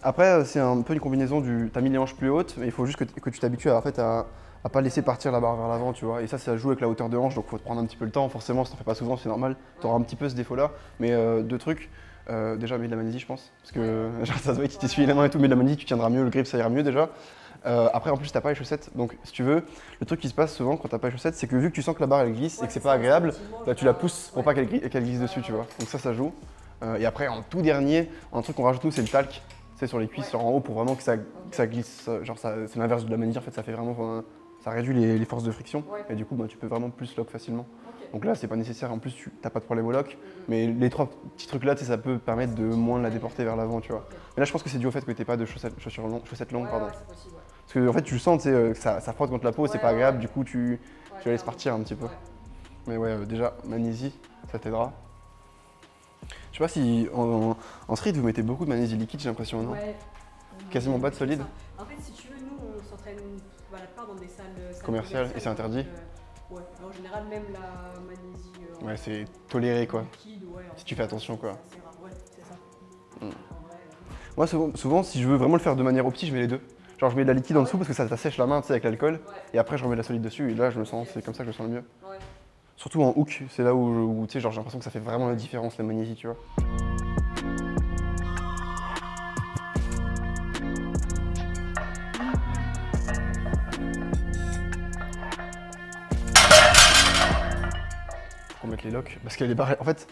Après, c'est un peu une combinaison du. T'as mis les hanches plus hautes, mais il faut juste que tu t'habitues en fait, à pas laisser partir la barre vers l'avant, tu vois. Et ça joue avec la hauteur de hanche, donc faut te prendre un petit peu le temps. Forcément, si t'en fais pas souvent, c'est normal. T'auras un petit peu ce défaut-là. Mais deux trucs. Déjà, mets de la magnésie, je pense. Parce que genre, ça se voit que tu t'essuies les mains et tout, mais de la magnésie, tu tiendras mieux, le grip, ça ira mieux déjà. Après, en plus, t'as pas les chaussettes. Donc, si tu veux, le truc qui se passe souvent quand t'as pas les chaussettes, c'est que vu que tu sens que la barre elle glisse et que c'est pas agréable, bah, tu la pousses pour pas qu'elle glisse dessus, tu vois. Donc, ça joue. Et après, en tout dernier, un truc qu'on rajoute nous, c'est le talc. C'est sur les cuisses, genre en haut, pour vraiment que ça glisse. Genre, c'est l'inverse de la magnésie, en fait, ça fait vraiment. Ça réduit les forces de friction. Ouais. Et du coup, bah, tu peux vraiment plus lock facilement. Ok. Donc là, c'est pas nécessaire. En plus, tu n'as pas de problème au lock. Mais les trois petits trucs là, tu sais, ça peut permettre de moins la déporter vers l'avant, tu vois. Ok. Mais là, je pense que c'est dû au fait que tu n'aies pas de chaussettes longues, Ouais, pardon. ouais, c'est possible, ouais. Parce que en fait, tu le sens, tu sais, que ça frotte contre la peau, c'est Ouais, pas ouais, agréable. ouais. Du coup, tu Ouais, la laisses carrément. partir un petit peu. Ouais. Mais ouais, déjà, magnésie, ça t'aidera. Je sais pas si en street, vous mettez beaucoup de magnésie liquide, j'ai l'impression, non? Ouais. Quasiment pas de solide. En fait, si tu veux, nous, on s'entraîne la plupart dans des salles Commerciales, et c'est interdit. donc, ouais, en général, même la magnésie. Ouais, c'est toléré, quoi. Liquide, ouais, en Si tu fait, fais attention, quoi. c'est assez rare. Ouais, c'est ça. Mm. En vrai, Moi, souvent, si je veux vraiment le faire de manière optique, je mets les deux. Genre, je mets de la liquide en dessous parce que ça t'assèche la main, tu sais, avec l'alcool. ouais. Et après, je remets de la solide dessus. Et là, je me sens, c'est comme ça que je me sens le mieux. Ouais. Surtout en hook, c'est là où tu sais, genre, j'ai l'impression que ça fait vraiment la différence, la magnésie, tu vois. Faut mettre les locks. Parce qu'il y a des barres. En fait,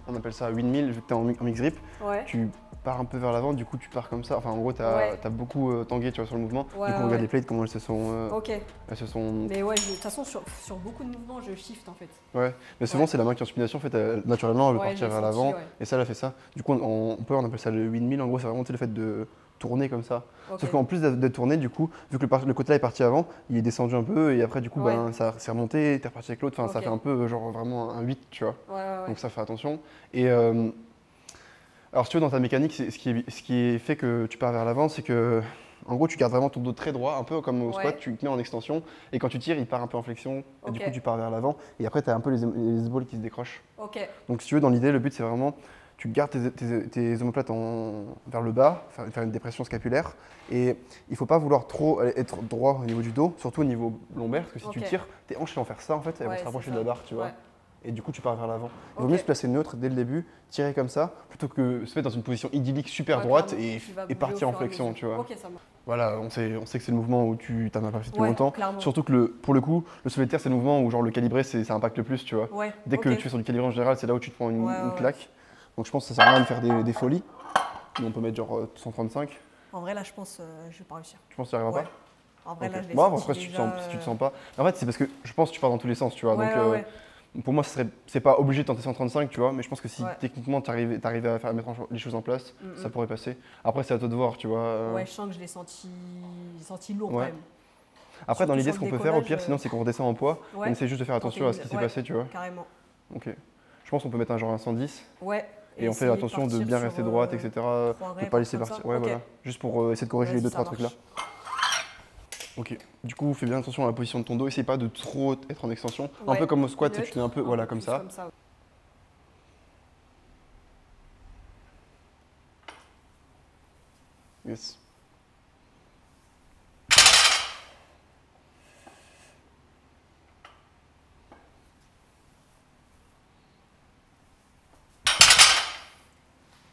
on appelle ça windmill, vu que t'es en mix grip. Ouais. Tu pars un peu vers l'avant, du coup, tu pars comme ça. Enfin, en gros, t'as Ouais. as beaucoup tangué, tu vois, sur le mouvement. Ouais, du coup, ouais, regarde ouais. les plates, comment elles se sont. Ok. Elles se sont. Mais ouais, de toute façon, sur beaucoup de mouvements, je shift en fait. Ouais, mais souvent Ouais. c'est la main qui est en supination, en fait, naturellement elle veut Ouais, partir j'ai vers senti, l'avant, ouais. et ça elle a fait ça. Du coup on appelle ça le windmill, en gros c'est vraiment tu sais, le fait de tourner comme ça. Ok. Sauf qu'en plus d'être tourné, du coup, vu que le côté là est parti avant, il est descendu un peu, et après du coup Ouais. ben, ça s'est remonté, t'es reparti avec l'autre, enfin ça Ok. fait un peu genre vraiment un 8, tu vois. Ouais, ouais, ouais. Donc ça fait attention. Et alors si tu veux dans ta mécanique, ce qui fait que tu pars vers l'avant, c'est que En gros, tu gardes vraiment ton dos très droit, un peu comme au squat, Ouais. tu te mets en extension et quand tu tires, il part un peu en flexion et du Ok. coup, tu pars vers l'avant et après, tu as un peu les épaules qui se décrochent. Ok. Donc, si tu veux, dans l'idée, le but, c'est vraiment, tu gardes tes omoplates vers le bas, faire une dépression scapulaire et il ne faut pas vouloir trop être droit au niveau du dos, surtout au niveau lombaire, parce que si tu Ok. tires, tes hanches elles vont faire ça en fait, elles vont Ouais, se rapprocher c'est de la ça. barre, tu vois. Ouais. Et du coup, tu pars vers l'avant. Il vaut Ok. mieux se placer neutre dès le début, tirer comme ça, plutôt que se mettre dans une position idyllique super Ouais, droite clairement. et, Tu vas et bouger partir au en fur et à flexion, mesure. tu vois. Ok, ça marche. Voilà, on sait que c'est le mouvement où tu t'en as pas fait depuis Ouais, longtemps. clairement. Surtout que pour le coup, le soulevé de terre, c'est le mouvement où genre le calibré, ça impacte le plus, tu vois. Ouais. Dès que ok. tu es sur du calibré en général, c'est là où tu te prends Ouais, une ouais. claque. Donc je pense que ça sert à rien de faire des folies. Nous, on peut mettre genre 135. En vrai, là, je pense je vais pas réussir. Tu penses que tu n'y arriveras Ouais. pas? En vrai, Ok. là, je l'ai Bon, senti après, déjà. si tu te sens pas. En fait, c'est parce que je pense que tu pars dans tous les sens, tu vois. Ouais, Donc, ouais. pour moi, c'est pas obligé de tenter 135, tu vois. Mais je pense que si Ouais. techniquement, tu arrives à mettre les choses en place, ça pourrait passer. Après, c'est à toi de voir, tu vois. Ouais, je sens que je l'ai senti lourd quand Ouais. même. Après, dans Surtout l'idée, sur ce le qu'on peut faire au pire, décollage, sinon, c'est qu'on redescend en poids. Ouais. On essaie juste de faire attention à ce qui s'est Ouais. passé, tu vois. Carrément. Ok. Je pense qu'on peut mettre un genre un 110. Ouais. Et on fait essayer attention de partir bien sur, rester droite, etc. De 3 ne reps, pas laisser comme partir. ça. Ouais, Ok. voilà. Juste pour essayer de corriger les Vas-y, 2-3 ça trucs là. marche. Ok. Du coup, fais bien attention à la position de ton dos. Essaye pas de trop être en extension. Un Ouais. peu comme au squat, Neutre, tu fais un peu voilà, comme plus ça. Comme ça. Yes.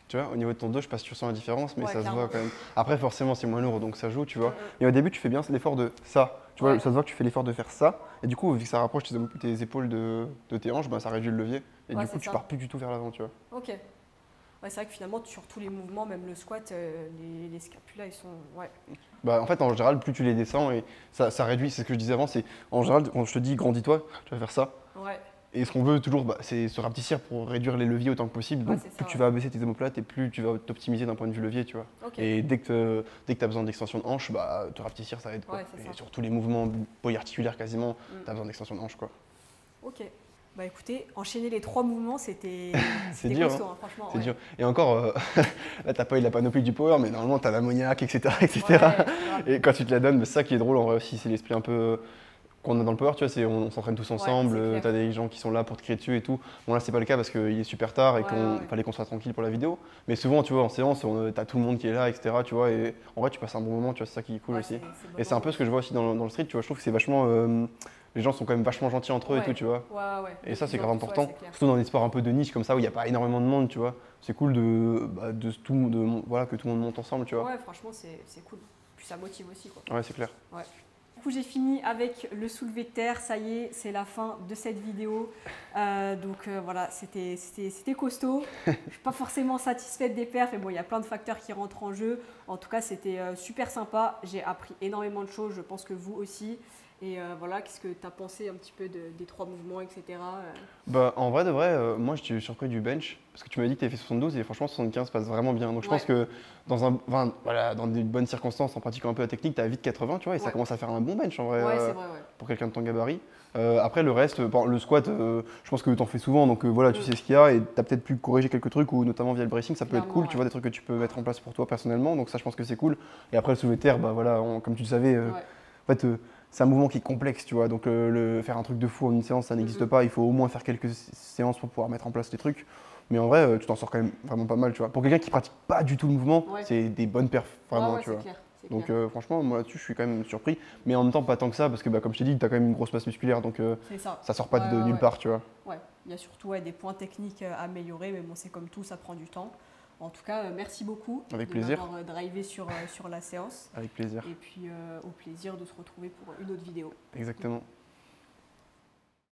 Tu vois, au niveau de ton dos, je sais pas si tu ressens la différence, mais Ouais, ça se clairement. voit quand même. Après, forcément, c'est moins lourd, donc ça joue, tu vois. Mm, Et au début, tu fais bien l'effort de ça. Tu vois, Ouais. ça se voit que tu fais l'effort de faire ça. Et du coup, vu que ça rapproche tes épaules de tes hanches, bah, ça réduit le levier. Et Ouais, du coup, c'est tu ça. pars plus du tout vers l'avant, tu vois. Ok. Ouais, c'est vrai que finalement, sur tous les mouvements, même le squat, les scapulas, ils sont. Ouais. Bah, en fait, en général, plus tu les descends, et ça réduit. C'est ce que je disais avant, c'est en général, quand je te dis grandis-toi, tu vas faire ça. Ouais. Et ce qu'on veut toujours, bah, c'est se rapetissir pour réduire les leviers autant que possible. Ouais, Donc, c'est ça, plus tu ouais. vas abaisser tes omoplates et plus tu vas t'optimiser d'un point de vue levier, tu vois. Ok. Et dès que tu as besoin d'extension de hanche, bah, te rapetissir, ça aide. Quoi. Ouais, c'est Et ça. sur tous les mouvements polyarticulaires quasiment, Mm. tu as besoin d'extension de hanche. Quoi. Ok. Bah écoutez, enchaîner les 3 mouvements, c'était C'est c'était dur, costaud, hein. hein, franchement. C'est ouais. dur. Et encore, là, t'as pas eu la panoplie du power, mais normalement, tu as l'ammoniaque, etc. etc. Ouais, grave. Et quand tu te la donnes, bah, c'est ça qui est drôle en vrai aussi, c'est l'esprit un peu qu'on a dans le power, tu vois, on s'entraîne tous ensemble, c'est clair. t'as des gens qui sont là pour te crier dessus et tout. Bon là c'est pas le cas parce qu'il est super tard et Ouais, qu'il ouais. fallait qu'on soit tranquille pour la vidéo. Mais souvent tu vois en séance, t'as tout le monde qui est là, etc. Tu vois, et en vrai tu passes un bon moment, tu vois, c'est ça qui est cool Ouais, aussi. c'est Et c'est un peu ce que je vois aussi dans le street, tu vois, je trouve que c'est vachement. Les gens sont quand même vachement gentils entre eux et Ouais. tout, tu vois. Ouais. Et De ça c'est plus en grave plus, ouais, important, c'est clair. surtout dans des sports un peu de niche comme ça où il n'y a pas énormément de monde, tu vois. C'est cool voilà, que tout le monde monte ensemble, tu vois. Ouais, franchement, c'est cool. Puis ça motive aussi, quoi. Ouais, c'est clair. Du coup, j'ai fini avec le soulevé de terre. Ça y est, c'est la fin de cette vidéo. Voilà, c'était costaud. Je ne suis pas forcément satisfaite des perfs, mais bon, il y a plein de facteurs qui rentrent en jeu. En tout cas, c'était super sympa. J'ai appris énormément de choses. Je pense que vous aussi. Et voilà, qu'est-ce que tu as pensé un petit peu des 3 mouvements, etc. Bah, en vrai de vrai, moi je suis surpris du bench parce que tu m'as dit que tu avais fait 72 et franchement 75 passe vraiment bien. Donc je pense que dans des bonnes circonstances, en pratiquant un peu la technique, tu as vite 80, tu vois, et ça Ouais. commence à faire un bon bench en vrai Ouais, c'est vrai, ouais. pour quelqu'un de ton gabarit. Après le reste, le squat, je pense que tu en fais souvent, donc voilà, tu sais ce qu'il y a et tu as peut-être pu corriger quelques trucs ou notamment via le bracing, ça peut être Clairement, cool, tu vois, des trucs que tu peux mettre en place pour toi personnellement. Donc ça je pense que c'est cool. Et après le soulevé de terre, bah voilà, comme tu le savais, Ouais. en fait, c'est un mouvement qui est complexe, tu vois. Donc, faire un truc de fou en une séance, ça n'existe pas. Il faut au moins faire quelques séances pour pouvoir mettre en place les trucs. Mais en vrai, tu t'en sors quand même vraiment pas mal, tu vois. Pour quelqu'un qui pratique pas du tout le mouvement, Ouais. c'est des bonnes perfs, vraiment, Ouais, tu vois. c'est clair. C'est Donc, clair. franchement, moi là-dessus, je suis quand même surpris. Mais en même temps, pas tant que ça, parce que, bah, comme je t'ai dit, tu as quand même une grosse masse musculaire. Donc, C'est ça. ça sort pas de nulle part, tu vois. Ouais, il y a surtout des points techniques à améliorer, mais bon, c'est comme tout, ça prend du temps. En tout cas, merci beaucoup Avec de plaisir. m'avoir drivé sur la séance. Avec plaisir. Et puis au plaisir de se retrouver pour une autre vidéo. Exactement.